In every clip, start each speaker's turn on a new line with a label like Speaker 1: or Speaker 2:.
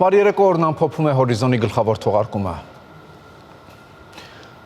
Speaker 1: Բարի երեկո, օրն ամփոփում է հորիզոնի գլխավոր թողարկումը։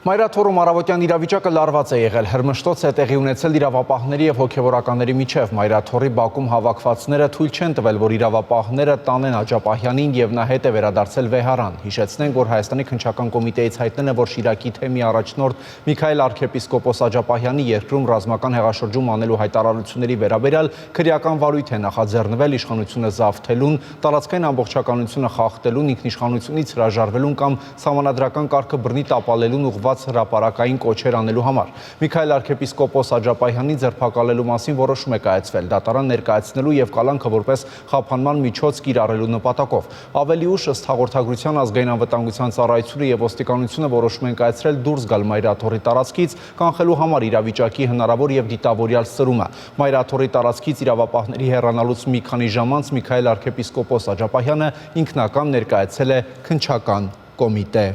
Speaker 1: Մայրաթորում առավոտյան իրավիճակը լարված է եղել, հրմշտոց է տեղի ունեցել իրավապահների և հոգևորականների միջև։ Մայրաթորի բակում հավաքվածները թույլ չեն տվել, որ իրավապահները տանեն Աջապահյանին և նա հետ է վերադարձել Վեհարան։ Հիշեցնենք, որ Հայաստանի քննչական կոմիտեից հայտնել է, որ Շիրակի թեմի առաջնորդ Միքայել արքեպիսկոպոս Աջապահյանի երկրում ռազմական հեղաշրջում անելու հայտարարությունների վերաբերյալ քրեական վարույթ է նախաձեռնվել իշխանությունը զավթելուն, տարածքային ամբողջականությունը խախտելուն, ինքնիշխանությունից հրաժարվելուն կամ սահմանադրական կարգը բռնի տապալելուն ուղղված հրապարակային կոչեր անելու համար։ Միքայել արքեպիսկոպոս Աջապահյանի ձերբակալելու մասին որոշում է կայացվել, դատարան ներկայացնելու և կալանքը որպես խափանման միջոց կիրառելու նպատակով։ Ավելի ուշ ըստ հաղորդագրության ազգային անվտանգության ծառայությունը և ոստիկանությունը որոշում են կայացրել դուրս գալ Մայրաթորի տարածքից, կանխելու համար իրավիճակի հնարավոր և դիտավորյալ սրումը։ Մայրաթորի տարածքից իրավապահների հեռանալուց մի քանի ժամ անց Միքայել արքեպիսկոպոս Աջապահյանը ինքնական ներկայացել է քննչական կոմիտե։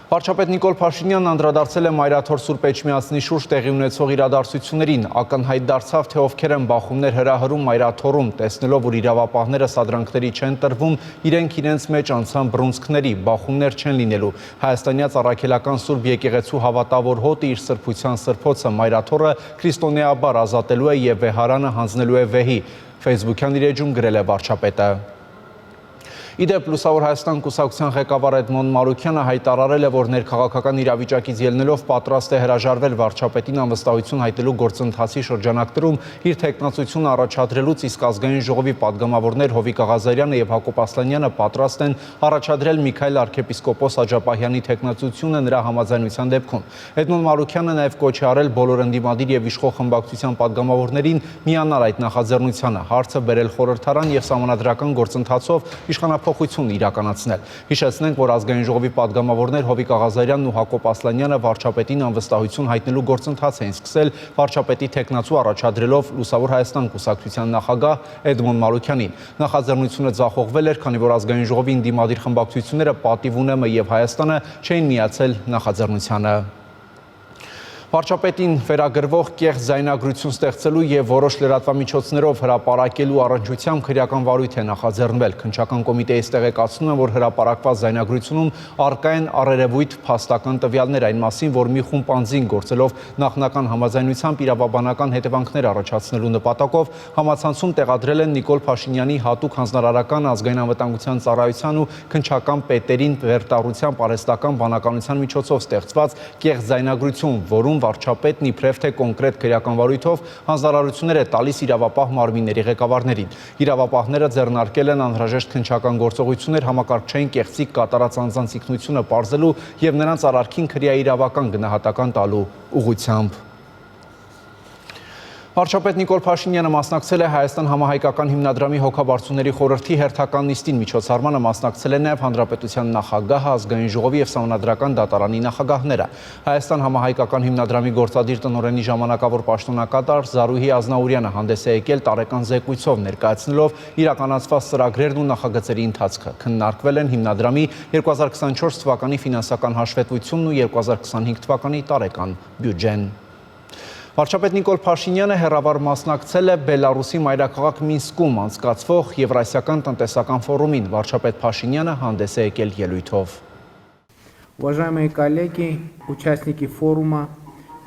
Speaker 1: Վարչապետ Նիկոլ Փաշինյանն անդրադարձել է Մայրաթոր Սուրբ Էջմիածնի շուրջ տեղի ունեցող իրադարձություններին, ակնհայտ դարձավ, թե ովքեր են բախումներ հրահրում Մայրաթորում, տեսնելով, որ իրավապահները սադրանքների չեն տրվում, իրենք իրենց մեջ անցան բռունցքների, բախումներ չեն լինելու։ Հայաստանյաց առաքելական Սուրբ եկեղեցու հավատավոր հոտը իր սրբության սրբոցը Մայրաթորը քրիստոնեաբար ազատելու է և Վեհարանը հանձնելու է վեհի։ Facebook-յան իր էջում գրել է վարչապետը։ Իդեպ Լուսավոր Հայաստան կուսակցության ղեկավար Էդմոն Մարուքյանը հայտարարել է, որ ներքաղաքական իրավիճակից ելնելով պատրաստ է հրաժարվել վարչապետին անվստահություն հայտնելու գործընթացի շրջանակներում իր թեկնածությունը առաջադրելուց, իսկ ազգային ժողովի падգամավորներ Հովիկ Աղազարյանը և Հակոբ Ասլանյանը պատրաստ են առաջադրել Միքայել արքեպիսկոպոս Աջապահյանի թեկնածությունը նրա համաձայնության դեպքում։ Էդմոն Մարուքյանը նաև կոչ է արել բոլոր ընդդիմադիր և իշխող խմբակցության падգամավորներին միանալ այդ նախաձեռնությանը, հարցը բերել խորհրդարան և սահմանադրական գործընթացով իշխանափոխություն իրականացնել։ Հիշեցնենք, որ ազգային ժողովի падգամավորներ Հովիկ Աղազարյանն ու Հակոբ Ասլանյանը վարչապետին անվստահություն հայտնելու գործընթաց էին սկսել վարչապետի թեկնածու առաջադրելով Լուսավոր Հայաստան կուսակցության նախագահ Էդմոն Մարուքյանին։ Նախաձեռնությունը ձախողվել էր, քանի որ ազգային ժողովի ընդդիմադիր խմբակցությունները Պատիվ ունեմը և Հայաստանը չէին միացել նախաձեռնությանը։ Վարչապետին վերագրվող կեղծ ձայնագրություն ստեղծելու և որոշ լրատվամիջոցներով հրապարակելու առնչությամբ քրեական վարույթ է նախաձեռնվել։ Քննչական կոմիտեից տեղեկացնում են, որ հրապարակված ձայնագրությունում առկա են առերևույթ փաստական տվյալներ այն մասին, որ մի խումբ անձինք գործելով նախնական համաձայնությամբ իրավաբանական հետևանքներ առաջացնելու նպատակով համացանցում տեղադրել են Նիկոլ Փաշինյանի հատուկ հանձնարարական ազգային անվտանգության ծառայության ու քննչական պետերին վերտառությամբ արհեստական բանականության միջոցով ստեղծված կեղծ ձայնագրություն, որում վարչապետն իբրև թե կոնկրետ քրեական վարույթով հանձնարարություններ է տալիս իրավապահ մարմինների ղեկավարներին։ Իրավապահները ձեռնարկել են անհրաժեշտ քննչական գործողություններ համակարգչային կեղծիք կատարած անձանց ինքնությունը պարզելու և նրանց արարքին քրեաիրավական գնահատական տալու ուղղությամբ։ Վարչապետ Նիկոլ Փաշինյանը մասնակցել է Հայաստան համահայկական հիմնադրամի հոգաբարձուների խորհրդի հերթական նիստին, միջոցառմանը մասնակցել է նաև Հանրապետության նախագահը, ազգային ժողովի և սահմանադրական դատարանի նախագահները։ Հայաստան համահայկական հիմնադրամի գործադիր տնօրենի ժամանակավոր պաշտոնակատար Զարուհի Ազնաուրյանը հանդես է եկել տարեկան զեկույցով, ներկայացնելով իրականացված ծրագրերն ու նախագծերի ընթացքը։ Քննարկվել են հիմնադրամի 2024 թվականի ֆինանսական հաշվետվությունն ու 2025 թվականի տարեկան բյուջեն։ Վարչապետ Նիկոլ Փաշինյանը հեռավար մասնակցել է Բելարուսի մայրաքաղաք Մինսկում անցկացվող Եվրասիական տնտեսական ֆորումին։ Վարչապետ Փաշինյանը հանդես է եկել ելույթով։
Speaker 2: Уважаемые коллеги, участники форума,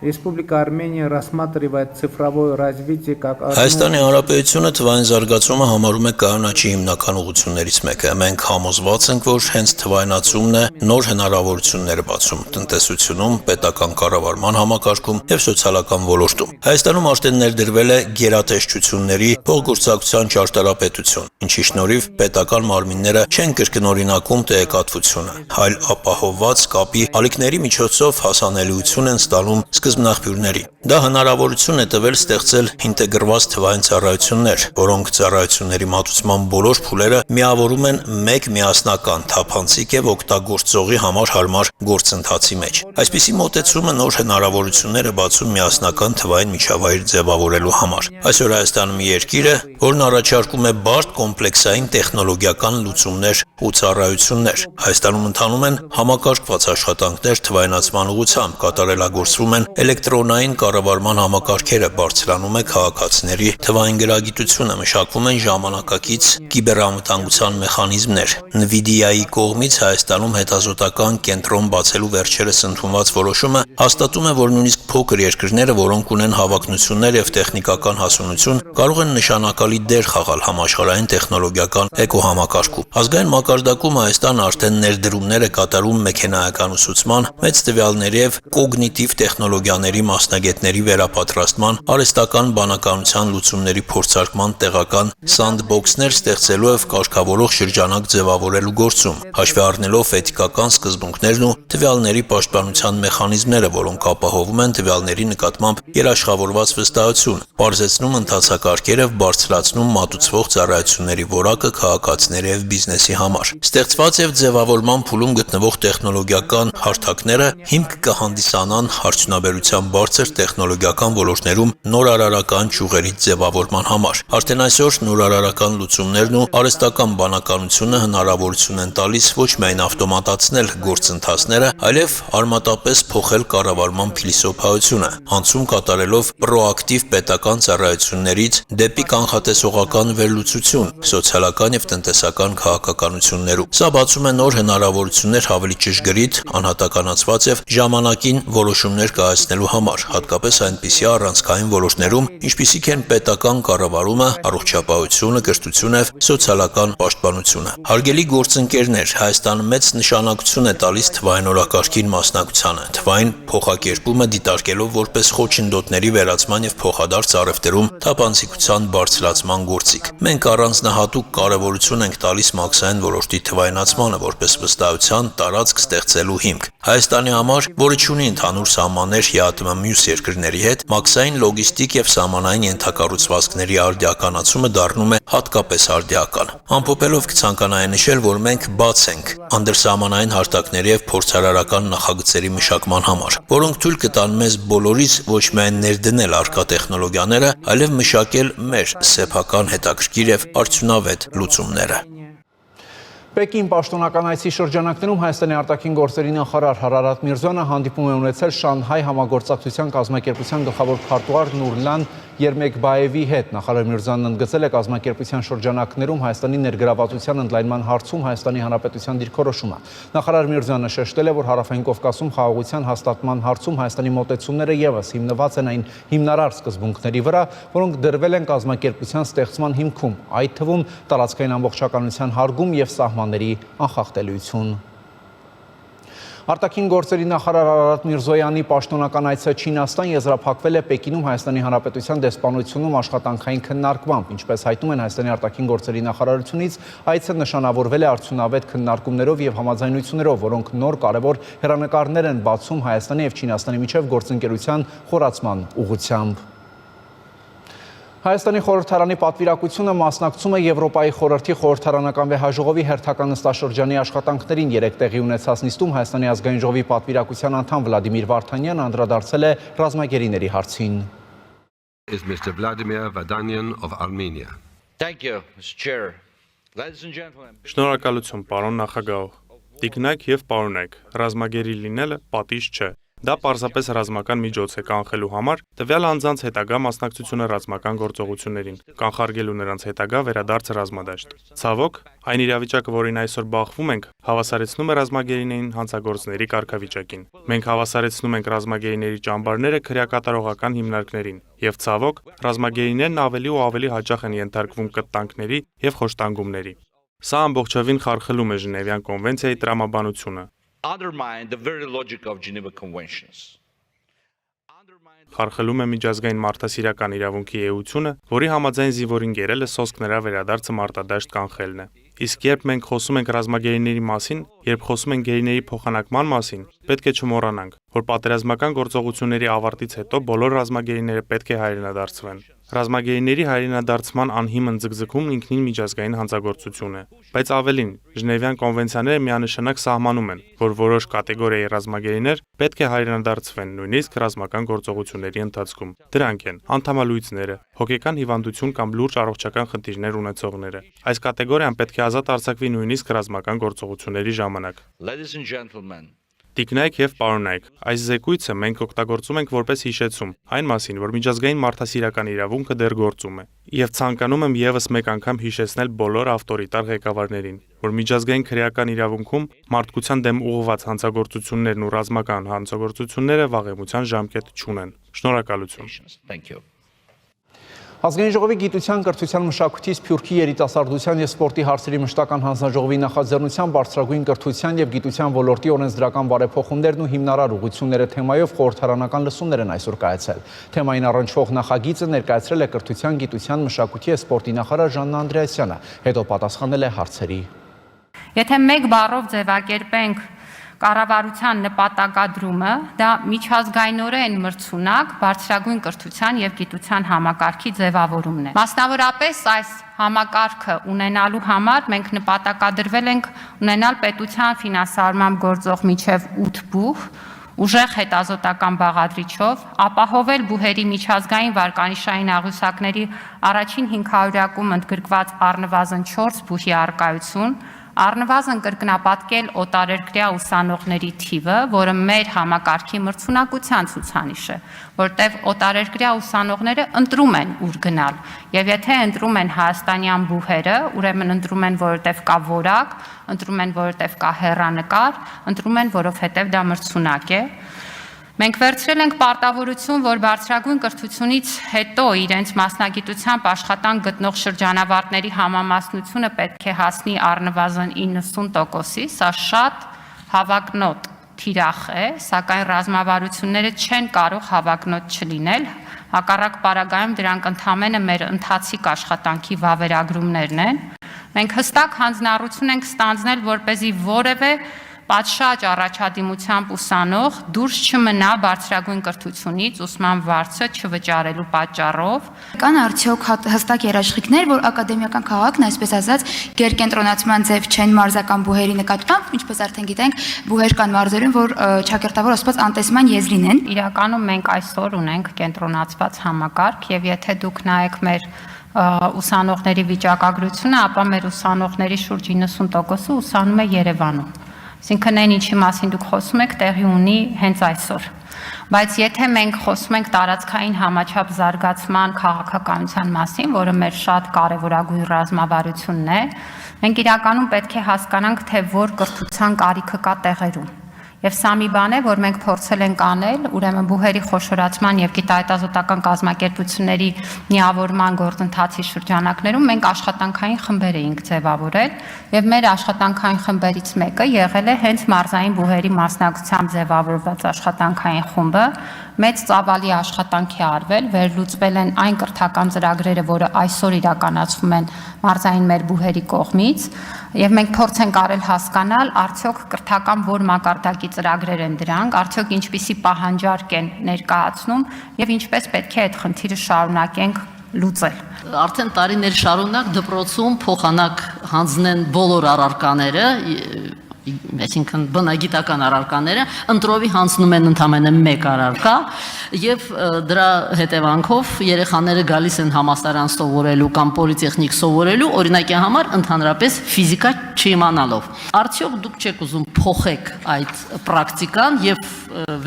Speaker 2: Республика Армения рассматривает цифровое развитие как
Speaker 3: Հայաստանի Հանրապետությունը թվային զարգացումը համարում է կայունաչի հիմնական ուղղություններից մեկը։ Մենք համոզված ենք, որ հենց թվայնացումն է նոր հնարավորություններ բացում տնտեսությունում, պետական կառավարման համակարգում եւ սոցիալական ոլորտում։ Հայաստանում արդեն ներդրվել է գերատեսչությունների փոխգործակցության ճարտարապետություն, ինչի շնորհիվ պետական մարմինները չեն կրկնօրինակում տեղեկատվությունը, այլ ապահովված կապի ալիքների միջոցով հասանելիություն են ստանում սկզբնաղբյուրների։ Դա հնարավորություն է տվել ստեղծել ինտեգրված թվային ծառայություններ, որոնք ծառայությունների մատուցման բոլոր փուլերը միավորում են մեկ միասնական, թափանցիկ եւ օգտագործողի համար հարմար գործընթացի մեջ։ Այսպիսի մոտեցումը նոր հնարավորություններ է բացում միասնական թվային միջավայր ձևավորելու համար։ Այսօր Հայաստանը մի երկիր է, որն առաջարկում է բարդ կոմպլեքսային տեխնոլոգիական լուծումներ ու ծառայություններ։ Հայաստանում ընթանում են համակարգված աշխատանքներ թվայնացման ուղղությամբ, կատարելագործվում են Էլեկտրոնային կառավարման համակարգերը բարձրանում է քաղաքացիների թվային գրագիտությունը, մշակվում են ժամանակակից կիբերանվտանգության մեխանիզմներ։ NVIDIA-ի կողմից Հայաստանում հետազոտական կենտրոն բացելու վերջերս ընդունված որոշումը հաստատում է, որ նույնիսկ փոքր երկրները, որոնք ունեն հավակնություններ եւ տեխնիկական հասունություն, կարող են նշանակալի դեր խաղալ համաշխարհային տեխնոլոգիական էկոհամակարգում։ Ազգային մակարդակում Հայաստանը արդեն ներդրումներ է կատարում մեքենայական ուսուցման, մեծ տվյալների եւ կոգնիտիվ տեխնոլոգիաների մասնագետների վերապատրաստման, արհեստական բանականության լուծումների փորձարկման տեղական սանդբոքսներ ստեղծելու եւ կարգավորող շրջանակ ձևավորելու գործում, հաշվի առնելով էթիկական սկզբունքներն ու տվյալների պաշտպանության մեխանիզմները, որոնք ապահովում են տվյալների նկատմամբ երաշխավորված վստահություն, բարձրացնում ընթացակարգերը եւ բարձրացնում մատուցվող ծառայությունների որակը քաղաքացիների եւ բիզնեսի համար։ Ստեղծված եւ ձևավորման փուլում գտնվող տեխնոլոգիական հարթակները հիմք կհանդիսանան արդյունաբերության բարձր տեխնոլոգիական ոլորտներում նորարարական ճյուղերի ձևավորման համար։ Արդեն այսօր նորարարական լուծումներն ու արհեստական բանականությունը հնարավորություն են տալիս ոչ միայն ավտոմատացնել գործընթացները, այլև արմատապես փոխել կառավարման փիլիսոփայությունը, անցում կատարելով պրոակտիվ պետական ծառայություններից դեպի կանխատեսողական վերլուծություն սոցիալական եւ տնտեսական քաղաքականություններում։ Սա բացում է նոր հնարավորություններ ավելի ճշգրիտ, անհատականացված եւ ժամանակին որոշումներ կայացնելու համար, հատկապես այնպիսի առանցքային ոլորտներում, ինչպիսիք են պետական կառավարումը, առողջապահությունը, կրթությունը եւ սոցիալական պաշտպանությունը։ Հարգելի գործընկերներ, Հայաստանը մեծ նշանակություն է տալիս թվային օրակարգին մասնակցությանը, թվային փոխակերպումը դիտարկելով որպես խոչընդոտների վերացման եւ փոխադարձ առևտրում թափանցիկության բարձրացման գործիք։ Մենք առանձնահատուկ կարեւորություն ենք տալիս մաքսային ոլորտի թվայնացմանը որպես վստահության տարածք ստեղծելու հիմք։ Հայաստանի համար, որը ունի ընդհանուր սահմաններ ԵԱՏՄ մյուս երկրների հետ, մաքսային լոգիստիկ եւ սահմանային ենթակառուցվածքների արդիականացումը դառնում է հատկապես արդիական։ Ամփոփելով կցանկանայի նշել, որ մենք բաց ենք անդրսահմանային հարթակների եւ փորձարարական նախագծերի մշակման համար, որոնք թույլ կտան մեզ բոլորիս ոչ միայն ներդնել առկա տեխնոլոգիաները, այլև մշակել մեր սեփական հետաքրքիր եւ արդյունավետ լուծումները։
Speaker 1: Պեկին պաշտոնական այցի շրջանակներում Հայաստանի արտաքին գործերի նախարար Հարարատ Միրզոյանը հանդիպում է ունեցել Շանհայ համագործակցության կազմակերպության գլխավոր քարտուղար Նուրլան Երմեկբաևի հետ։ Նախարար Միրզոյանն ընդգծել է կազմակերպության շրջանակներում Հայաստանի ներգրավվածության ընդլայնման հարցում Հայաստանի Հանրապետության դիրքորոշումը։ Նախարար Միրզոյանը շեշտել է, որ Հարավային Կովկասում խաղաղության հաստատման հարցում Հայաստանի մոտեցումները ևս հիմնված են այն հիմնարար սկզբունքների վրա, որոնք դրվել են կազմակերպության ստեղծման հիմքում, այդ թվում տարածքային ամբողջականության հարգում եւ սահմանների անխախտելիություն։ Արտաքին գործերի նախարար Հարարատ Միրզոյանի պաշտոնական այցը Չինաստան եզրափակվել է Պեկինում Հայաստանի Հանրապետության դեսպանությունում աշխատանքային քննարկմամբ, ինչպես հայտնում են Հայաստանի արտաքին գործերի նախարարությունից, այցը նշանավորվել է արդյունավետ քննարկումներով եւ համաձայնություններով, որոնք նոր կարևոր հեռանկարներ են բացում Հայաստանի եւ Չինաստանի միջև գործընկերության խորացման ուղղությամբ։ Հայաստանի խորհրդարանի պատվիրակությունը մասնակցում է Եվրոպայի խորհրդի խորհրդարանական վեհաժողովի հերթական նստաշրջանի աշխատանքներին։ Երեկ տեղի ունեցած նիստում Հայաստանի ազգային ժողովի պատվիրակության անդամ Վլադիմիր Վարդանյանը անդրադարձել է ռազմագերիների հարցին։
Speaker 4: Is Mr. Vladimir Vardanyan of Armenia.
Speaker 5: Thank you, Mr. Chair. Ladies and gentlemen.
Speaker 6: Շնորհակալություն, պարոն նախագահ։ Տիկնայք եւ պարոնայք, ռազմագերի լինելը պատիժ չէ։ Դա պարզապես ռազմական միջոց է կանխելու համար տվյալ անձանց հետագա մասնակցությունը ռազմական գործողություններին, կանխարգելու նրանց հետագա վերադարձը ռազմադաշտ։ Ցավոք, այն իրավիճակը, որին այսօր բախվում ենք, հավասարեցնում է ռազմագերիներին հանցագործների կարգավիճակին։ Մենք հավասարեցնում ենք ռազմագերիների ճամբարները քրեակատարողական հիմնարկներին, եւ ցավոք, ռազմագերիներն ավելի ու ավելի հաճախ են ենթարկվում կտանքների եւ խոշտանգումների։ Սա ամբողջովին խարխլում է Ժնևյան կոնվենցիայի տրամաբանությունը։
Speaker 5: Undermine the very logic of Geneva Conventions.
Speaker 6: Խարխլում է միջազգային մարդասիրական իրավունքի էությունը, որի համաձայն զինվորին գերելը սոսկ նրա վերադարձը մարտադաշտ կանխելն է։ Իսկ երբ մենք խոսում ենք ռազմագերիների մասին, երբ խոսում ենք գերիների փոխանակման մասին, պետք է չմոռանանք, որ պատերազմական գործողությունների ավարտից հետո բոլոր ռազմագերիները պետք է հայրենադարձվեն։ Ռազմագերիների հայրենադարձման անհիմն ձգձգումն ինքնին միջազգային հանցագործություն է, բայց ավելին, Ժնևյան կոնվենցիաները միանշանակ սահմանում են, որ որոշ կատեգորիայի ռազմագերիներ պետք է հայրենադարձվեն նույնիսկ ռազմական գործողությունների ընթացքում։ Դրանք են անդամալույցները, հոգեկան հիվանդություն կամ լուրջ առողջական խնդիրներ ունեցողները։ Այս կատեգորիան պետք է ազատ արձակվի նույնիսկ ռազմական գործողությունների ժամանակ։
Speaker 5: Ladies and gentlemen,
Speaker 6: Տիկնայք եւ պարոնայք, այս զեկույցը մենք օգտագործում ենք որպես հիշեցում այն մասին, որ միջազգային մարդասիրական իրավունքը դեռ գործում է։ Եվ ցանկանում եմ եւս մեկ անգամ հիշեցնել բոլոր ավտորիտար ղեկավարներին, որ միջազգային քրեական իրավունքում մարդկության դեմ ուղղված հանցագործություններն ու ռազմական հանցագործությունները վաղեմության ժամկետ չունեն։ Շնորհակալություն։
Speaker 5: Thank you.
Speaker 1: Ազգային ժողովի գիտության, կրթության, մշակույթի, սփյուռքի, երիտասարդության եւ սպորտի հարցերի մշտական հանձնաժողովի նախաձեռնությամբ բարձրագույն կրթության եւ գիտության ոլորտի օրենսդրական բարեփոխումներն ու հիմնարար ուղղությունները թեմայով խորհրդարանական լսումներ են այսօր կայացել։ Թեմային առնչվող նախագիծը ներկայացրել է կրթության, գիտության, մշակույթի եւ սպորտի նախարար Ժաննա Անդրեասյանը, հետո պատասխանել է հարցերի։
Speaker 7: Եթե մեկ բառով ձևակերպենք կառավարության նպատակադրումը, դա միջազգայինորեն մրցունակ բարձրագույն կրթության եւ գիտության համակարգի ձևավորումն է։ Մասնավորապես այս համակարգը ունենալու համար մենք նպատակադրվել ենք ունենալ պետության ֆինանսավորմամբ գործող մինչև 8 բուհ, ուժեղ հետազոտական բաղադրիչով, ապահովել բուհերի միջազգային վարկանիշային աղյուսակների առաջին 500-ակում ընդգրկված առնվազն 4 բուհի առկայություն, առնվազն կրկնապատկել օտարերկրյա ուսանողների թիվը, որը մեր համակարգի մրցունակության ցուցանիշ է, որտեղ օտարերկրյա ուսանողները ընտրում են ուր գնալ, եւ եթե ընտրում են հայաստանյան բուհերը, ուրեմն ընտրում են, որովհետեւ կա որակ, ընտրում են, որովհետեւ կա հեռանկար, ընտրում են, որովհետեւ դա մրցունակ է։ Մենք վերցրել ենք պարտավորություն, որ բարձրագույն կրթությունից հետո իրենց մասնագիտությամբ աշխատանք գտնող շրջանավարտների համամասնությունը պետք է հասնի առնվազն 90%-ի, սա շատ հավակնոտ թիրախ է, սակայն ռազմավարությունները չեն կարող հավակնոտ չլինել, հակառակ պարագայում դրանք ընդհանրապես մեր ընթացիկ աշխատանքի վավերագրումներն են։ Մենք հստակ հանձնառություն ենք ստանձնել, որպեսզի որևէ պատշաճ առաջադիմությամբ ուսանող դուրս չմնա բարձրագույն կրթությունից ուսման վարձը չվճարելու պատճառով։
Speaker 8: Կան արդյոք հստակ երաշխիքներ, որ ակադեմիական քաղաքն, այսպես ասած, գերկենտրոնացման ձև չեն մարզական բուհերի նկատմամբ, ինչպես արդեն գիտենք, բուհեր կան մարզերում, որ ճակերտավոր ասված անտեսման եզրին են։
Speaker 7: Իրականում մենք այսօր ունենք կենտրոնացված համակարգ եւ եթե դուք նայեք մեր ուսանողների վիճակագրությունը, ապա մեր ուսանողների շուրջ 90%-ը ուսանում է Երևանում։ Այսինքն այն ինչի մասին դուք խոսում եք, տեղի ունի հենց այսօր։ Բայց եթե մենք խոսում ենք տարածքային համաչափ զարգացման քաղաքականության մասին, որը մեր շատ կարևորագույն ռազմավարությունն է, մենք իրականում պետք է հասկանանք, թե որ կրթության կարիքը կա տեղերում։ Եվ սա մի բան է, որ մենք փորձել ենք անել, ուրեմն բուհերի խոշորացման եւ գիտահետազոտական կազմակերպությունների միավորման գործընթացի շրջանակներում մենք աշխատանքային խմբեր էինք ձևավորել եւ մեր աշխատանքային խմբերից մեկը եղել է հենց մարզային բուհերի մասնակցությամբ ձևավորված աշխատանքային խումբը, մեծ ծավալի աշխատանք է արվել, վերլուծվել են այն կրթական ծրագրերը, որը այսօր իրականացվում են մարզային մեր բուհերի կողմից, եւ մենք փորձ ենք արել հասկանալ, արդյոք կրթական որ մակարդակի ծրագրեր են դրանք, արդյոք ինչպիսի պահանջարկ են ներկայացնում եւ ինչպես պետք է այդ խնդիրը շարունակենք լուծել։
Speaker 9: Արդեն տարիներ շարունակ դպրոցում փոխանակ հանձնեն բոլոր առարկաները, այսինքն բնագիտական առարկաները, ընտրովի հանձնում են ընդամենը մեկ առարկա եւ դրա հետևանքով երեխաները գալիս են համալսարան սովորելու կամ պոլիտեխնիկ սովորելու օրինակի համար ընդհանրապես ֆիզիկա չիմանալով։ Արդյոք դուք չեք ուզում փոխեք այդ պրակտիկան եւ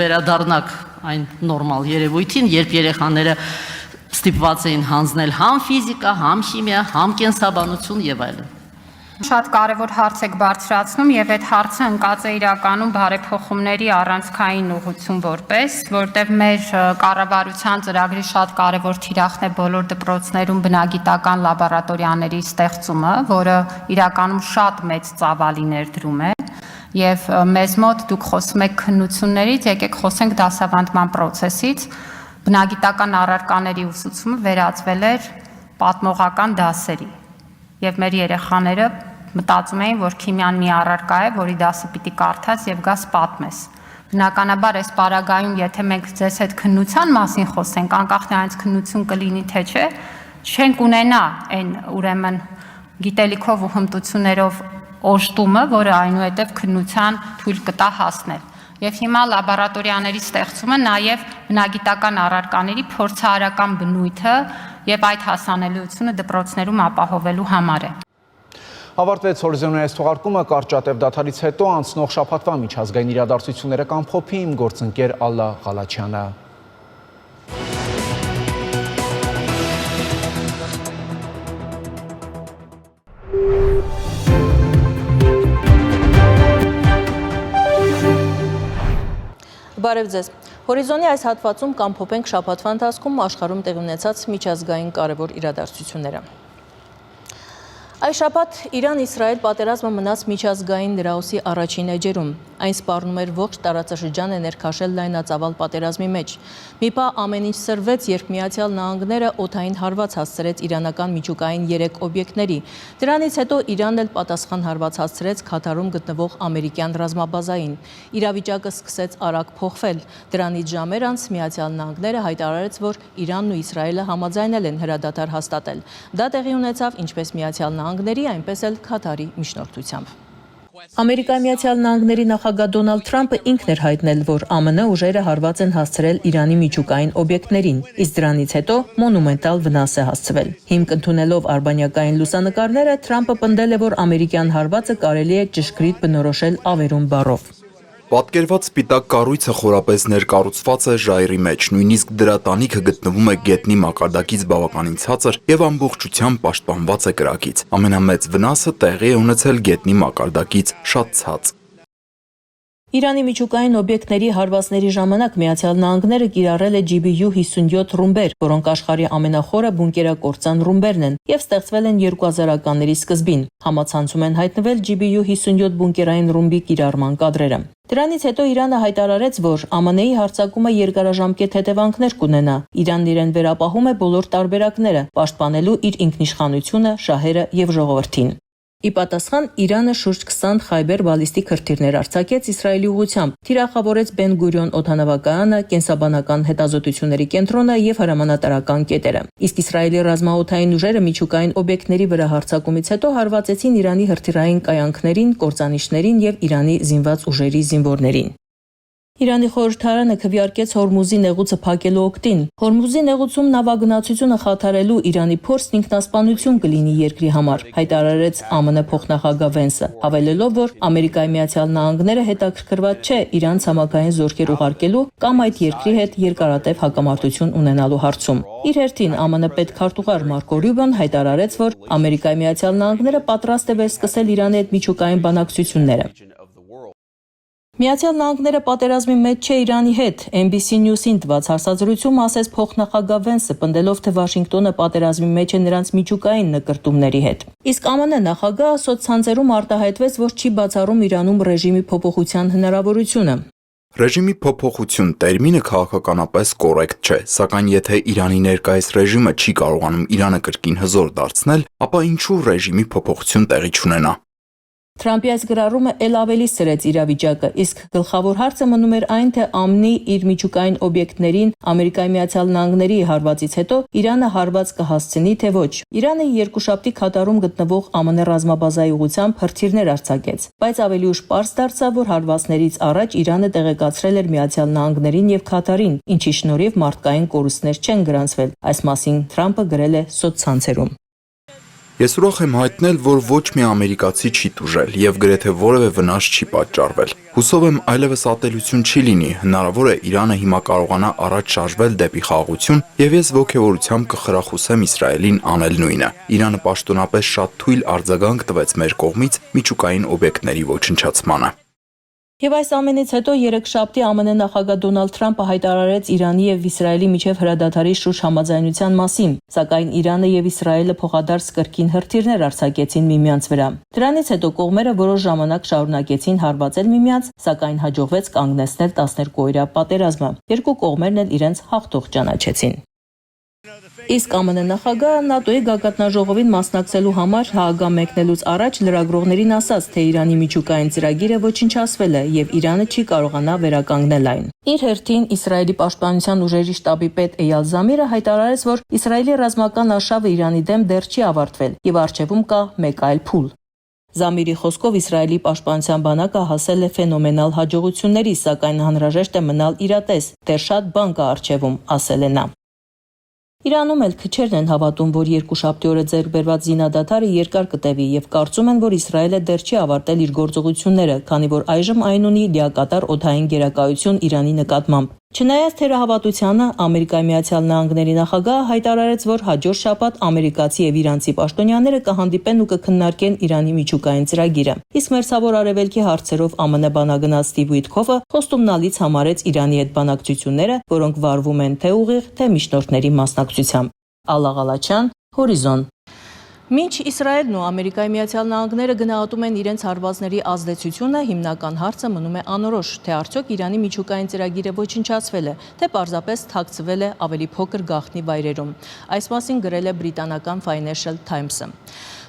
Speaker 9: վերադառնաք այն նորմալ երևույթին, երբ երեխաները ստիպված էին հանձնել համ ֆիզիկա, համ քիմիա, համ կենսաբանություն եւ այլն։
Speaker 7: Շատ կարևոր հարց եք բարձրացնում եւ այդ հարցը ընկած է իրականում բարեփոխումների առանցքային ուղղություն որպես, որտեղ մեր կառավարության ծրագրի շատ կարևոր թիրախն է բոլոր դպրոցներում բնագիտական լաբորատորիաների ստեղծումը, որը իրականում շատ մեծ ծավալի ներդրում է եւ մեզ մոտ դուք խոսում եք քննություններից, եկեք խոսենք դասավանդման process-ից, բնագիտական առարկաների ուսուցումը վերածվել էր պատմողական դասերի եւ մեր երեխաները մտածում էին, որ քիմիան մի առարկա է, որի դասը պիտի կարդաս եւ գաս պատմես։ Բնականաբար այս պարագայում, եթե մենք ձեզ հետ քննության մասին խոսենք, անկախ նրանից քննություն կլինի թե չէ, չենք ունենա այն ուրեմն գիտելիքով ու հմտություններով օժտումը, որը այնուհետև քննության թույլ կտա հասնել։ Եվ հիմա լաբորատորիաների ստեղծումը նաև բնագիտական առարկաների փորձարարական բնույթը եւ այդ հասանելիությունը դպրոցներում ապահովելու համար է։
Speaker 1: Ավարտվեց հորիզոնի այս թողարկումը, կարճատև դադարից հետո անցնող շաբաթվա միջազգային իրադարձությունները կամփոփի իմ գործընկեր Ալլա Ղալաչյանը։
Speaker 10: Բարև ձեզ։ Հորիզոնի այս հատվածում կամփոփենք շաբաթվա ընթացքում աշխարհում տեղի ունեցած միջազգային կարևոր իրադարձությունները։ Այս շաբաթ Իրան-Իսրայել պատերազմը մնաց միջազգային լրահոսի առաջին էջերում։ Այն սպառնում էր ողջ տարածաշրջանը ներքաշել լայնածավալ պատերազմի մեջ։ Մի պահ ամեն ինչ սրվեց, երբ Միացյալ Նահանգները օդային հարված հասցրեց իրանական միջուկային 3 օբյեկտների։ Դրանից հետո Իրանն էլ պատասխան հարված հասցրեց Քաթարում գտնվող ամերիկյան ռազմաբազային։ Իրավիճակը սկսեց արագ փոխվել։ Դրանից ժամեր անց Միացյալ Նահանգները հայտարարեց, որ Իրանն ու Իսրայելը համաձայնել են հրադադար հաստատել։ Դա տեղի ունեցավ ինչպես Միացյալ Նահանգների, այնպես էլ Քաթարի միջնորդությամբ։ Ամերիկայի Միացյալ Նահանգների նախագահ Դոնալդ Թրամփը ինքն էր հայտնել, որ ԱՄՆ ուժերը հարված են հասցրել Իրանի միջուկային օբյեկտներին, իսկ դրանից հետո մոնումենտալ վնաս է հասցվել։ Հիմք ընդունելով արբանյակային լուսանկարները, Թրամփը պնդել է, որ ամերիկյան հարվածը կարելի է ճշգրիտ բնորոշել ավերում բառով։
Speaker 11: Պատկերված սպիտակ կառույցը խորապես ներկառուցված է ժայռի մեջ, նույնիսկ դրա տանիքը գտնվում է գետնի մակարդակից բավականին ցածր եւ ամբողջությամբ պաշտպանված է կրակից։ Ամենամեծ վնասը տեղի է ունեցել գետնի մակարդակից շատ ցած։
Speaker 10: Իրանի միջուկային օբյեկտների հարվածների ժամանակ Միացյալ Նահանգները կիրառել է GBU-57 ռումբեր, որոնք աշխարհի ամենախորը բունկերակործան ռումբերն են եւ ստեղծվել են 2000-ականների սկզբին։ Համացանցում են հայտնվել GBU-57 բունկերային ռումբի կիրառման կադրերը։ Դրանից հետո Իրանը հայտարարեց, որ ԱՄՆ-ի հարձակումը երկարաժամկետ հետևանքներ կունենա։ Իրանն իրեն վերապահում է բոլոր տարբերակները, պաշտպանելու իր ինքնիշխանությունը, շահերը եւ ժողովրդին։ Ի պատասխան Իրանը շուրջ 20 Խայբեր բալիստիկ հրթիռներ արձակեց Իսրայելի ուղղությամբ, թիրախավորեց Բեն Գուրիոն օդանավակայանը, կենսաբանական հետազոտությունների կենտրոնը եւ հրամանատարական կետերը։ Իսկ Իսրայելի ռազմաօդային ուժերը միջուկային օբյեկտների վրա հարձակումից հետո հարվածեցին Իրանի հրթիռային կայանքներին, կործանիչներին եւ Իրանի զինված ուժերի զինվորներին։ Իրանի խորհրդարանը քվեարկեց Հորմուզի նեղուցը փակելու օգտին։ Հորմուզի նեղուցում նավագնացությունը խաթարելու Իրանի փորձն ինքնասպանություն կլինի երկրի համար, հայտարարեց ԱՄՆ փոխնախագահ Վենսը, հավելելով, որ Ամերիկայի Միացյալ Նահանգները հետաքրքրված չէ Իրան ցամաքային զորքեր ուղարկելու կամ այդ երկրի հետ երկարատև հակամարտություն ունենալու հարցում։ Իր հերթին ԱՄՆ պետքարտուղար Մարկո Ռյուբիոն հայտարարեց, որ Ամերիկայի Միացյալ Նահանգները պատրաստ է վերսկսել Իրանի հետ միջուկային բանակցությունները։ Միացյալ Նահանգները պատերազմի մեջ չէ Իրանի հետ, NBC News-ին տված հարցազրույցում ասեց փոխնախագահ Վենսը, պնդելով, թե Վաշինգտոնը պատերազմի մեջ է նրանց միջուկային նկրտումների հետ։ Իսկ ԱՄՆ նախագահը սոցցանցերում արտահայտվեց, որ չի բացառում Իրանում ռեժիմի փոփոխության հնարավորությունը։
Speaker 11: Ռեժիմի փոփոխություն տերմինը քաղաքականապես կոռեկտ չէ, սակայն եթե Իրանի ներկայիս ռեժիմը չի կարողանում Իրանը կրկին հզոր դարձնել, ապա ինչու ռեժիմի փոփոխություն տեղի չունենա։
Speaker 10: Թրամփի այս գրառումը ել ավելի սրեց իրավիճակը, իսկ գլխավոր հարցը մնում էր այն, թե ԱՄՆ-ի իր միջուկային օբյեկտներին Ամերիկայի Միացյալ Նահանգների հարվածից հետո Իրանը հարված կհասցնի, թե ոչ։ Իրանը երկուշաբթի Քաթարում գտնվող ԱՄՆ ռազմաբազայի ուղղությամբ հրթիռներ արձակեց, բայց ավելի ուշ պարզ դարձավ, որ հարվածներից առաջ Իրանը տեղեկացրել էր Միացյալ Նահանգներին եւ Քաթարին, ինչի շնորհիվ մարդկային կորուստներ չեն գրանցվել։ Այս մասին Թրամփը գրել է սոցցանցերում։
Speaker 11: Ես ուրախ եմ հայտնել, որ ոչ մի ամերիկացի չի տուժել եւ գրեթե որևէ վնաս չի պատճառվել։ Հուսով եմ այլևս ատելություն չի լինի, հնարավոր է Իրանը հիմա կարողանա առաջ շարժվել դեպի խաղաղություն եւ ես ողջավորությամբ կխրախուսեմ Իսրայելին անել նույնը։ Իրանը պաշտոնապես շատ թույլ արձագանք տվեց մեր կողմից միջուկային օբյեկտների ոչնչացմանը։
Speaker 10: Եվ այս ամենից հետո երեքշաբթի ԱՄՆ նախագահ Դոնալդ Թրամփը հայտարարեց Իրանի եւ Իսրայելի միջև հրադադարի շուրջ համաձայնության մասին, սակայն Իրանը եւ Իսրայելը փոխադարձ կրկին հրթիռներ արձակեցին միմյանց վրա։ Դրանից հետո կողմերը որոշ ժամանակ շարունակեցին հարվածել միմյանց, սակայն հաջողվեց կանգնեցնել 12-օրյա պատերազմը։ Երկու կողմերն էլ իրենց հաղթող ճանաչեցին։ Իսկ ԱՄՆ նախագահը ՆԱՏՕ-ի գագաթնաժողովին մասնակցելու համար Հաագա մեկնելուց առաջ լրագրողներին ասաց, թե Իրանի միջուկային ծրագիրը ոչնչացվել է եւ Իրանը չի կարողանա վերականգնել այն։ Իր հերթին Իսրայելի պաշտպանության ուժերի շտաբի պետ Էյալ Զամիրը հայտարարեց, որ Իսրայելի ռազմական արշավը Իրանի դեմ դեռ չի ավարտվել եւ առջևում կա մեկ այլ փուլ։ Զամիրի խոսքով Իսրայելի պաշտպանության բանակը հասել է ֆենոմենալ հաջողությունների, սակայն անհրաժեշտ է մնալ իրատես, դեռ շատ բան կա առջևում, ասել է նա։ Իրանում էլ քչերն են հավատում, որ երկուշաբթի օրը ձեռք բերված զինադադարը երկար կտևի եւ կարծում են, որ Իսրայելը դեռ չի ավարտել իր գործողությունները, քանի որ այժմ այն ունի լիակատար օդային գերակայություն Իրանի նկատմամբ։ Չնայած թերահավատությանը, Ամերիկայի Միացյալ Նահանգների նախագահը հայտարարեց, որ հաջորդ շաբաթ ամերիկացի եւ իրանցի պաշտոնյաները կհանդիպեն ու կքննարկեն Իրանի միջուկային ծրագիրը։ Իսկ Մերձավոր Արևելքի հարցերով ԱՄՆ բանագնաց Սթիվ Ուիթքոֆը խոստումնալից համարեց Իրանի հետ բանակցությունները, որոնք վարվում են թե ուղիղ, թե միջնորդների մասնակցությամբ։ Ալլա Ղալաչյան, Հորիզոն։ Մինչ Իսրայելն ու Ամերիկայի Միացյալ Նահանգները գնահատում են իրենց հարվածների ազդեցությունը, հիմնական հարցը մնում է անորոշ, թե արդյոք Իրանի միջուկային ծրագիրը ոչնչացվել է, թե պարզապես թաքցվել է ավելի փոքր գաղտնի վայրերում։ Այս մասին գրել է բրիտանական Financial Times-ը։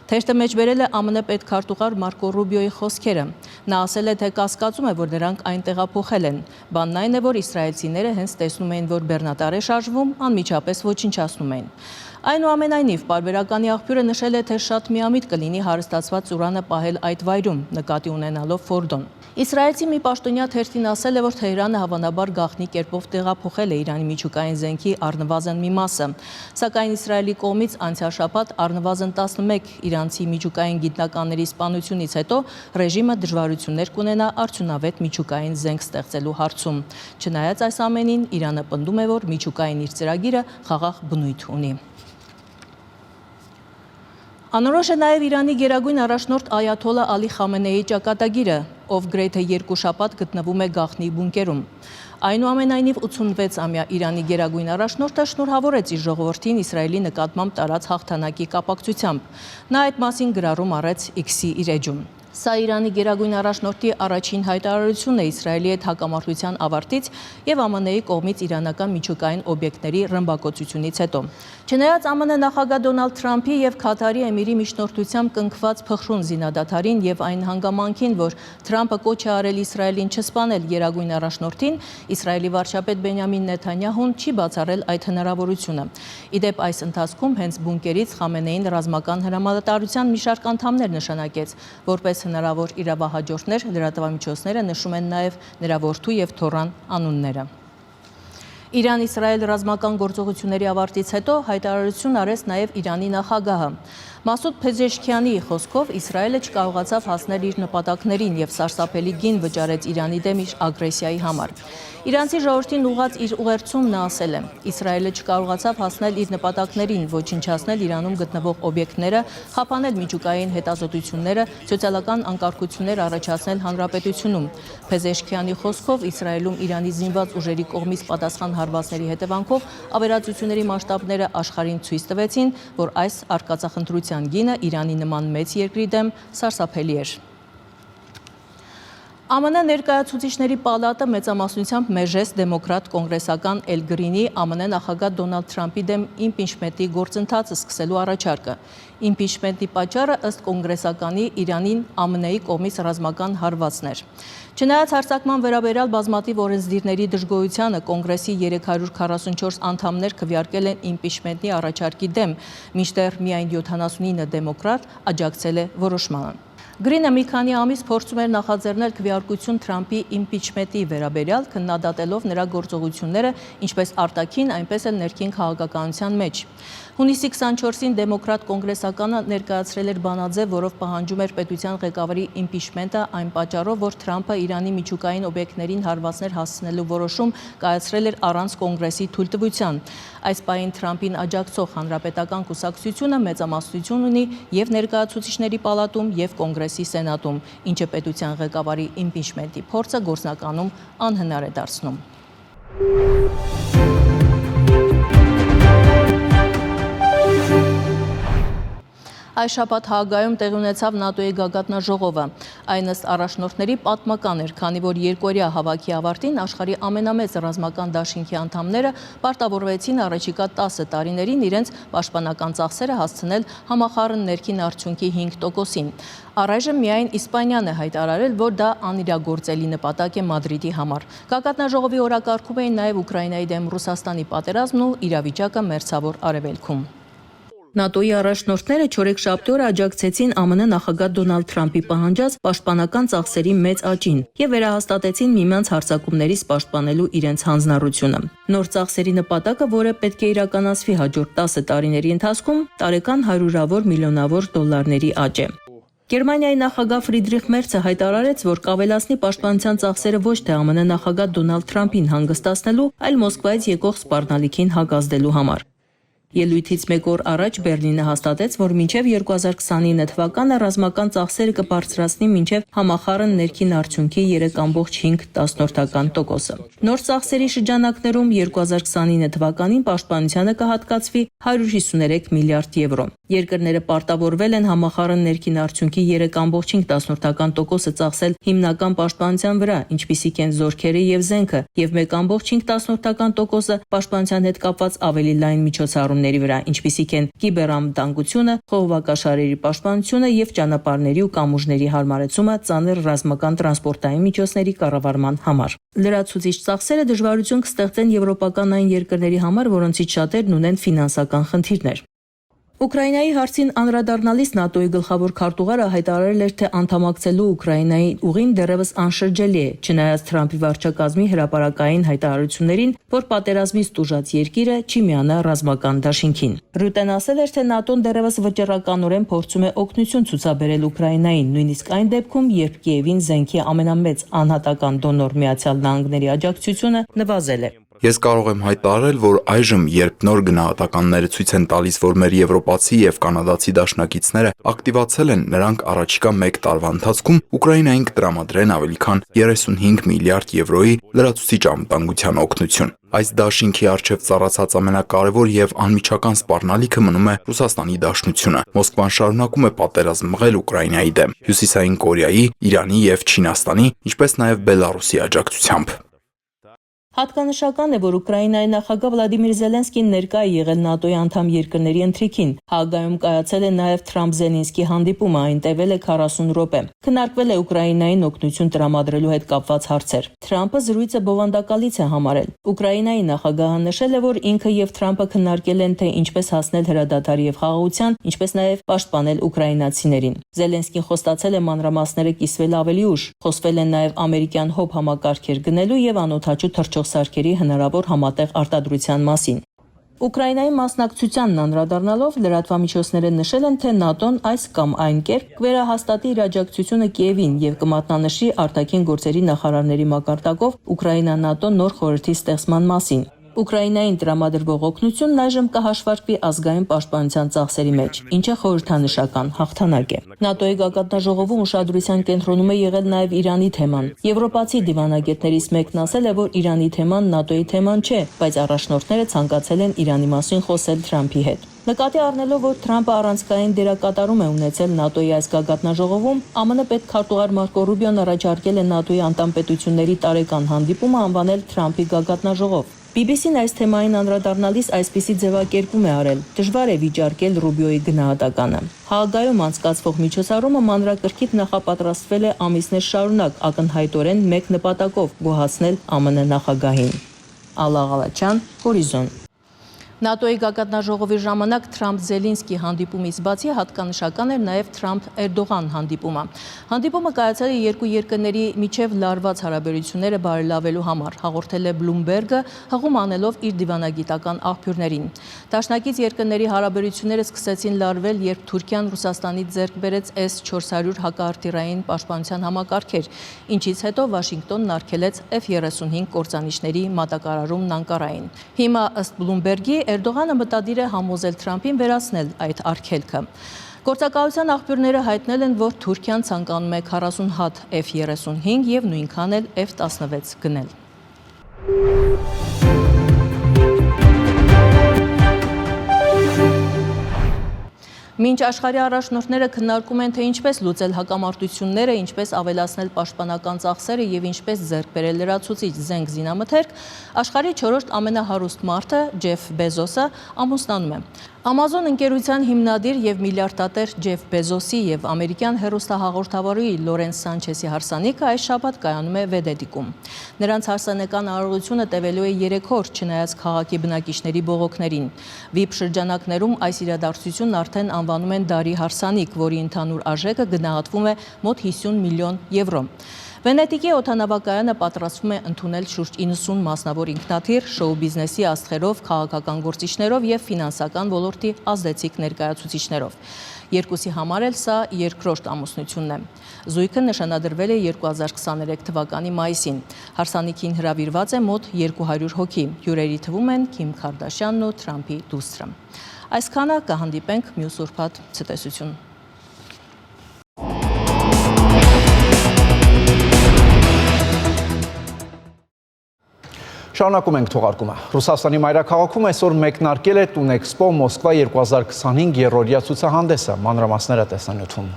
Speaker 10: Թերթը մեջ բերել է ԱՄՆ պետքարտուղար Մարկո Ռուբիոյի խոսքերը։ Նա ասել է, թե կասկածում է, որ նրանք այն տեղափոխել են։ Բանն այն է, որ իսրայելցիները հենց տեսնում էին, որ բեռնատար է շարժվում, անմիջապես ոչնչացնում էին։ Այնուամենայնիվ, պարբերականի աղբյուրը նշել է, թե շատ միամիտ կլինի հարստացված ուրանը պահել այդ վայրում, նկատի ունենալով Ֆորդոն։ Իսրայելցի մի պաշտոնյա թերթին ասել է, որ Թեհրանը հավանաբար գաղտնի կերպով տեղափոխել է Իրանի միջուկային զենքի առնվազն մի մասը։ Սակայն Իսրայելի կողմից անցյալ շաբաթ առնվազն 11 իրանցի միջուկային գիտնականների սպանությունից հետո ռեժիմը դժվարություններ կունենա արդյունավետ միջուկային զենք ստեղծելու հարցում։ Չնայած այս ամենին, Իրանը պնդում է, որ միջուկային իր ծրագիրը խաղաղ բնույթ ունի։ Անորոշ է նաև Իրանի գերագույն առաջնորդ Այաթոլլա Ալի Խամենեիի ճակատագիրը, ով գրեթե 2 շաբաթ գտնվում է գաղտնի բունկերում։ Այնուամենայնիվ 86-ամյա Իրանի գերագույն առաջնորդը շնորհավորեց իր ժողովրդին Իսրայելի նկատմամբ տարած հաղթանակի կապակցությամբ։ Նա այդ մասին գրառում արեց X-ի իր էջում։ Սա Իրանի գերագույն առաջնորդի առաջին հայտարարությունն է Իսրայելի հետ հակամարտության ավարտից եւ ԱՄՆ-ի կողմից իրանական միջուկային օբյեկտների ռմբակոծությունից հետո։ Չնայած ԱՄՆ նախագահ Դոնալդ Թրամփի եւ Քաթարի էմիրի միջնորդությամբ կնքված փխրուն զինադադարին եւ այն հանգամանքին, որ Թրամփը կոչ է արել Իսրայելին չսպանել գերագույն առաջնորդին, Իսրայելի վարչապետ Բենյամին Նեթանյահուն չի բացառել այդ հնարավորությունը։ Իդեպ այս ընթացքում հենց բունկերից Խամենեին ռազմական հրամանատարության մի շարք անդամներ նշանակեց, որպես հնարավոր իրավահաջորդներ լրատվամիջոցները նշում են նաև նրա որդու եւ թոռան անունները։ Իրան-Իսրայել ռազմական գործողությունների ավարտից հետո հայտարարություն արեց նաև Իրանի նախագահը։ Մասուդ Փեզեշքյանի խոսքով Իսրայելը չկարողացավ հասնել իր նպատակներին եւ սարսափելի գին վճարեց Իրանի դեմ իր ագրեսիայի համար։ Իրանցի ժողովրդին ուղղած իր ուղերձում նա ասել է. Իսրայելը չկարողացավ հասնել իր նպատակներին, ոչնչացնել Իրանում գտնվող օբյեկտները, խափանել միջուկային հետազոտությունները, սոցիալական անկարգություններ առաջացնել հանրապետությունում։ Փեզեշքյանի խոսքով Իսրայելում Իրանի զինված ուժերի կողմից պատասխան հարվածների հետևանքով ավերածությունների մասշտաբները աշխարհին ցույց տվեցին, որ այս արկածախնդրության գինը Իրանի նման մեծ երկրի դեմ սարսափելի էր։ ԱՄՆ ներկայացուցիչների պալատը մեծամասնությամբ մեժեց դեմոկրատ կոնգրեսական Էլ Գրինի ԱՄՆ նախագահ Դոնալդ Թրամփի դեմ իմպիչմենտի գործընթացը սկսելու առաջարկը։ Իմպիչմենտի պատճառը ըստ կոնգրեսականի Իրանին ԱՄՆ-ի կողմից ռազմական հարվածն էր։ Չնայած հարձակման վերաբերյալ բազմաթիվ օրենսդիրների դժգոհությանը կոնգրեսի 344 անդամներ քվեարկել են իմպիչմենտի առաջարկի դեմ, մինչդեռ միայն 79 դեմոկրատ աջակցել է որոշմանը։ Գրինը մի քանի ամիս փորձում էր նախաձեռնել քվեարկություն Թրամփի իմպիչմենտի վերաբերյալ, քննադատելով նրա գործողությունները ինչպես արտաքին, այնպես էլ ներքին քաղաքականության մեջ։ Հունիսի 24-ին դեմոկրատ կոնգրեսականը ներկայացրել էր բանաձև, որով պահանջում էր պետության ղեկավարի իմպիչմենտը այն պատճառով, որ Թրամփը Իրանի միջուկային օբյեկտներին հարվածներ հասցնելու որոշում կայացրել էր առանց կոնգրեսի թույլտվության։ Այս պահին Թրամփին աջակցող հանրապետական կուսակցությունը մեծամասնություն ունի եւ ներկայացուցիչների պալատում եւ կոնգրեսի սենատում, ինչը պետության ղեկավարի իմպիչմենտի փորձը գործնականում անհնար է դարձնում։ Այս շաբաթ Հաագայում տեղի ունեցավ ՆԱՏՕ-ի գագաթնաժողովը։ Այն ըստ առաջնորդների պատմական էր, քանի որ երկօրյա հավաքի ավարտին աշխարհի ամենամեծ ռազմական դաշինքի անդամները պարտավորվեցին առաջիկա 10 տարիներին իրենց պաշտպանական ծախսերը հասցնել համախառն ներքին արդյունքի 5%-ին։ Առայժմ միայն Իսպանիան է հայտարարել, որ դա անիրագործելի նպատակ է Մադրիդի համար։ Գագաթնաժողովի օրակարգում էին նաև Ուկրաինայի դեմ Ռուսաստանի պատերազմն ու իրավիճակը Մերձավոր Արևելքում։ ՆԱՏՕ-ի առաջնորդները չորեքշաբթի օրը աջակցեցին ԱՄՆ նախագահ Դոնալդ Թրամփի պահանջած պաշտպանական ծախսերի մեծ աճին եւ վերահաստատեցին միմյանց հարձակումներից պաշտպանելու իրենց հանձնառությունը։ Նոր ծախսերի նպատակը, որը պետք է իրականացվի հաջորդ 10 տարիների ընթացքում, տարեկան հարյուրավոր միլիոնավոր դոլարների աճ է։ Գերմանիայի նախագահ Ֆրիդրիխ Մերցը հայտարարեց, որ կավելացնի պաշտպանության ծախսերը ոչ թե ԱՄՆ նախագահ Դոնալդ Թրամփին հանգստացնելու, այլ Մոսկվայից եկող սպառնալիքին հակազդելու համար։ Ելույթից մեկ օր առաջ Բերլինը հաստատեց, որ մինչև 2029 թվականը ռազմական ծախսերը կբարձրացնի մինչև համախառն ներքին արդյունքի 3.5%։ Նոր ծախսերի շրջանակներում 2029 թվականին պաշտպանությանը կհատկացվի 153 միլիարդ եվրո։ Երկրները պարտավորվել են համախառն ներքին արդյունքի 3.5% ծախսել հիմնական պաշտպանության վրա, ինչպիսիք են զորքերը եւ զենքը, եւ 1.5% պաշտպանության հետ կապված ավելի լայն միջոցառումների վրա, ինչպիսիք են կիբերամտանգությունը, խողովակաշարերի պաշտպանությունը եւ ճանապարհների ու կամուրջների հարմարեցումը ծանր ռազմական տրանսպորտային միջոցների կառավարման համար։ Լրացուցիչ ծախսերը դժվարություն կստեղծեն եվրոպական այն երկրների համար, որոնցից շատերն ունեն ֆինանսական խնդիրներ։ Ուկրաինայի հարցին անդրադառնալիս ՆԱՏՕ-ի գլխավոր քարտուղարը հայտարարել էր, թե անդամակցելու Ուկրաինայի ուղին դեռևս անշրջելի է, չնայած Թրամփի վարչակազմի հրապարակային հայտարարություններին, որ պատերազմից տուժած երկիրը չի միանա ռազմական դաշինքին։ Ռյուտեն ասել էր, թե ՆԱՏՕ-ն դեռևս վճռականորեն փորձում է օգնություն ցուցաբերել Ուկրաինային, նույնիսկ այն դեպքում, երբ Կիևին զենքի ամենամեծ անհատական դոնոր Միացյալ Նահանգների աջակցությունը նվազել է։
Speaker 11: Ես կարող եմ հայտարարել, որ այժմ, երբ նոր գնահատականները ցույց են տալիս, որ մեր եվրոպացի եւ կանադացի դաշնակիցները ակտիվացել են, նրանք առաջիկա 1 տարվա ընթացքում Ուկրաինային կտրամադրեն ավելի քան 35 միլիարդ եվրոյի լրացուցիչ անվտանգության օգնություն։ Այս դաշինքի առջև ծառացած ամենակարևոր եւ անմիջական սպառնալիքը մնում է Ռուսաստանի Դաշնությունը։ Մոսկվան շարունակում է պատերազմ մղել Ուկրաինայի դեմ, Հյուսիսային Կորեայի, Իրանի եւ Չինաստանի, ինչպես նաեւ Բելարուսի աջակցությամբ։
Speaker 10: Հատկանշական է, որ Ուկրաինայի նախագահ Վլադիմիր Զելենսկին ներկա է եղել ՆԱՏՕ-ի անդամ երկրների ընթրիքին։ Հաագայում կայացել է նաև Թրամփ-Զելենսկի հանդիպումը, այն տևել է 40 րոպե։ Քննարկվել է Ուկրաինային օգնություն տրամադրելու հետ կապված հարցեր։ Թրամփը զրույցը բովանդակալից է համարել։ Ուկրաինայի նախագահը նշել է, որ ինքը եւ Թրամփը քննարկել են, թե ինչպես հասնել հրադադարի եւ խաղաղության, ինչպես նաեւ պաշտպանել ուկրաինացիներին։ Զելենսկին խոստացել է մանրամասները կիսվել ավելի ուշ։ Խոսվել է նաեւ ամերիկյան հոբ համակարգեր գնելու եւ անօդաչու թռչող սարքերի հնարավոր համատեղ արտադրության մասին։ Ուկրաինայի մասնակցությանն անդրադառնալով լրատվամիջոցները նշել են, թե ՆԱՏՕ-ն այս կամ այն կերպ կվերահաստատի իր աջակցությունը Կիևին եւ կմատնանշի արտաքին գործերի նախարարների մակարդակով Ուկրաինա-ՆԱՏՕ նոր խորհրդի ստեղծման մասին։ Ուկրաինային տրամադրվող օգնությունն այժմ կհաշվարկվի ազգային պաշտպանության ծախսերի մեջ, ինչը խորհրդանշական հաղթանակ է։ ՆԱՏՕ-ի գագաթնաժողովում ուշադրության կենտրոնում է եղել նաև Իրանի թեման։ Եվրոպացի դիվանագետներից մեկն ասել է, որ Իրանի թեման ՆԱՏՕ-ի թեման չէ, բայց առաջնորդները ցանկացել են Իրանի մասին խոսել Թրամփի հետ։ Նկատի առնելով, որ Թրամփը առանցքային դերակատարում է ունեցել ՆԱՏՕ-ի այս գագաթնաժողովում, ԱՄՆ պետքարտուղար Մարկո Ռուբիոն առաջարկել է ՆԱՏՕ-ի անդամ պետությունների տարեկան հանդիպումը անվանել Թրամփի գագաթնաժողով։ BBC-ն այս թեմային անդրադառնալիս այսպիսի ձևակերպում է արել. դժվար է վիճարկել Ռուբիոյի գնահատականը։ Հաագայում անցկացվող միջոցառումը մանրակրկիտ նախապատրաստվել է ամիսներ շարունակ ակնհայտորեն մեկ նպատակով՝ գոհացնել ԱՄՆ նախագահին։ Ալլա Ղալաչյան, Հորիզոն։ ՆԱՏՕ-ի գագաթնաժողովի ժամանակ Թրամփ-Զելենսկի հանդիպումից բացի հատկանշական էր նաև Թրամփ-Էրդողան հանդիպումը։ Հանդիպումը կայացել է երկու երկրների միջև լարված հարաբերությունները բարելավելու համար, հաղորդել է Բլումբերգը, հղում անելով իր դիվանագիտական աղբյուրներին։ Դաշնակից երկրների հարաբերությունները սկսեցին լարվել, երբ Թուրքիան Ռուսաստանից ձեռք բերեց S-400 հակաարտիլերային պաշտպանության համակարգեր, ինչից հետո Վաշինգտոնն արգելեց F-35 կործանիչների մատակարարումն Անկարային։ Հիմա ըստ Բլումբերգի Էրդողանը մտադիր է համոզել Թրամփին վերացնել այդ արգելքը։ Գործակալության աղբյուրները հայտնել են, որ Թուրքիան ցանկանում է 40 հատ F-35 եւ նույնքան էլ F-16 գնել։ Մինչ աշխարհի առաջնորդները քննարկում են, թե ինչպես լուծել հակամարտությունները, ինչպես ավելացնել պաշտպանական ծախսերը եւ ինչպես ձեռք բերել լրացուցիչ զենք զինամթերք, աշխարհի 4-րդ ամենահարուստ մարդը Ջեֆ Բեզոսը ամուսնանում է։ Amazon ընկերության հիմնադիր եւ միլիարդատեր Ջեֆ Բեզոսի եւ ամերիկյան հեռուստահաղորդավարի Լորենս Սանչեսի հարսանիքը այս շաբաթ կայանում է Վեդեդիկում։ Նրանց հարսանեկան արարողությունը տևելու է 3 օր, չնայած քաղաքի բնակիչների բողոքներին։ VIP շրջանակներում այս իրադարձությունն արդեն անվանում են դարի հարսանիք, որի ընդհանուր արժեքը գնահատվում է մոտ 50 միլիոն եվրո։ Վենետիկի օդանավակայանը պատրաստվում է ընդունել շուրջ 90 մասնավոր ինքնաթիռ, շոու բիզնեսի աստղերով, քաղաքական գործիչներով եւ ֆինանսական ոլորտի ազդեցիկ ներկայացուցիչներով։ Երկուսի համար էլ սա երկրորդ ամուսնությունն է։ Զույգը նշանադրվել է 2023 թվականի մայիսին։ Հարսանիքին հրավիրված է մոտ 200 հոգի։ Հյուրերի թվում են Քիմ Քարդաշյանն ու Թրամփի դուստրը։ Այսքանը կհանդիպենք մյուս ուրբաթ ցտեսություն։
Speaker 1: Շարունակում ենք թողարկումը։ Ռուսաստանի մայրաքաղաքում այսօր մեկնարկել է Տունեքսպո Մոսկվա 2025 երրորդյա ցուցահանդեսը, մանրամասները տեսանյութում։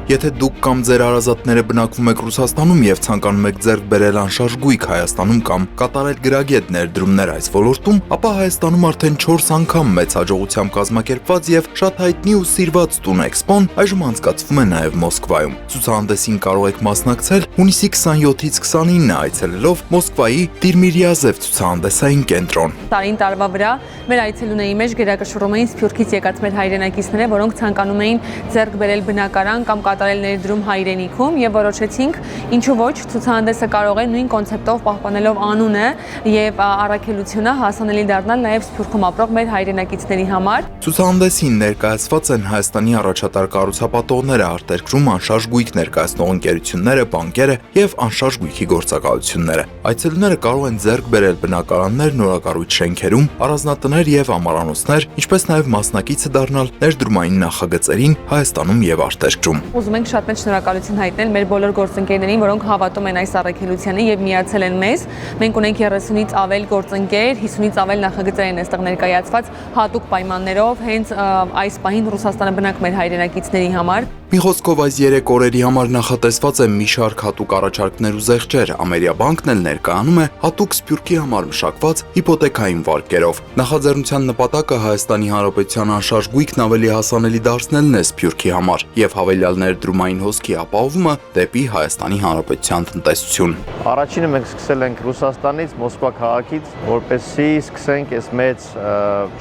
Speaker 11: Եթե դուք կամ ձեր հարազատները բնակվում եք Ռուսաստանում եւ ցանկանում եք ձեռք բերել անշարժ գույք Հայաստանում կամ կատարել գրագետ ներդրումներ այս ոլորտում, ապա Հայաստանում արդեն 4 անգամ մեծ հաջողությամբ կազմակերպված եւ շատ հայտնի ու սիրված Տունեքսպոն այժմ անցկացվում է նաեւ Մոսկվայում։ Ցուցահանդեսին կարող եք մասնակցել հունիսի 27-ից 29-ը այցելելով Մոսկվայի Տիրմիրյազև ցուցահանդեսային կենտրոն։
Speaker 12: Տարին տարվա վրա մեր այցելունեի մեջ գերակշռում էին Սփյուռքից եկած մեր հայրենակիցները, որոնք ցանկանում էին ձեռք բերել բնակարան կամ կատարել ներդրում հայրենիքում եւ որոշեցինք ինչու ոչ ցուցահանդեսը կարող է նույն կոնցեպտով պահպանելով անունը եւ առաքելությունը հասանելի դառնալ նաեւ Սփյուռքում ապրող մեր հայրենակիցների համար։
Speaker 11: Ցուցահանդեսին ներկայացված են Հայաստանի առաջատար կառուցապատողները, արտերկրում անշարժ գույք ներկայացնող ընկերությունները, բանկերը եւ անշարժ գույքի գործակալությունները։ Այցելուները կարող են ձեռք բերել բնակարաններ, նորակառույց շենքերում, առանձնատներ եւ ամառանոցներ, ինչպես նաեւ մասնակիցը դառնալ ներդրումային նախագծերին Հայաստանում եւ արտերկրում։
Speaker 12: Ուզում ենք շատ մեծ շնորհակալություն հայտնել մեր բոլոր գործընկերներին, որոնք հավատում են այս առաքելությանը եւ միացել են մեզ։ Մենք ունենք 30-ից ավել գործընկեր, 50-ից ավել նախագծեր են այստեղ ներկայացված հատուկ պայմաններով, հենց այս պահին Ռուսաստանը բնակ մեր հայրենակիցների համար։
Speaker 11: Մի խոսքով այս 3 օրերի համար նախատեսված է մի շարք հատուկ առաջարկներ ու զեղչեր։ Ամերիաբանկն էլ ներկայանում է հատուկ Սփյուռքի համար մշակված հիպոթեքային վարկերով։ Նախաձեռնության նպատակը Հայաստանի Հանրապետության անշարժ գույքն ավելի հասանելի դարձնելն է Սփյուռքի համար եւ հավելյալ ներդրումային հոսքի ապահովումը դեպի Հայաստանի Հանրապետության տնտեսություն։
Speaker 13: Առաջինը մենք սկսել ենք Ռուսաստանից, Մոսկվա քաղաքից, որպեսզի սկսենք այս մեծ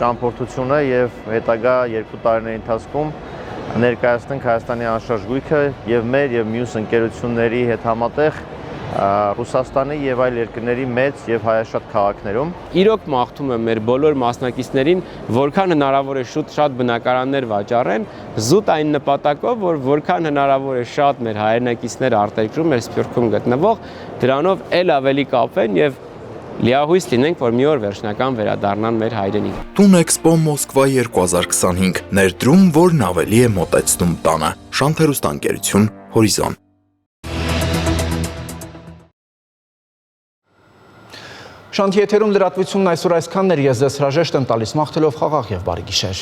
Speaker 13: ճամփորդությունը եւ հետագա 2 տարիների ընթացքում ներկայացնենք Հայաստանի անշարժ գույքը եւ մեր եւ մյուս ընկերությունների հետ համատեղ Ռուսաստանի եւ այլ երկրների մեծ եւ հայաշատ քաղաքներում։
Speaker 14: Իրոք մաղթում եմ մեր բոլոր մասնակիցներին, որքան հնարավոր է շատ բնակարաններ վաճառեն, զուտ այն նպատակով, որ որքան հնարավոր է շատ մեր հայրենակիցները արտերկրում, մեր Սփյուռքում գտնվող, դրանով ել ավելի կապեն եւ լիահույս լինենք, որ մի օր վերջնական վերադառնան մեր հայրենիք։
Speaker 11: Տունեքսպո Մոսկվա 2025 ներդրում, որն ավելի է մոտեցնում տանը։ Շանթերուստանգերություն Հորիզոն։
Speaker 1: Շանթի եթերում լրատվությունն այսօր այսքանն էր, ես ձեզ հրաժեշտ եմ տալիս մաղթելով խաղաղ եւ բարի գիշեր։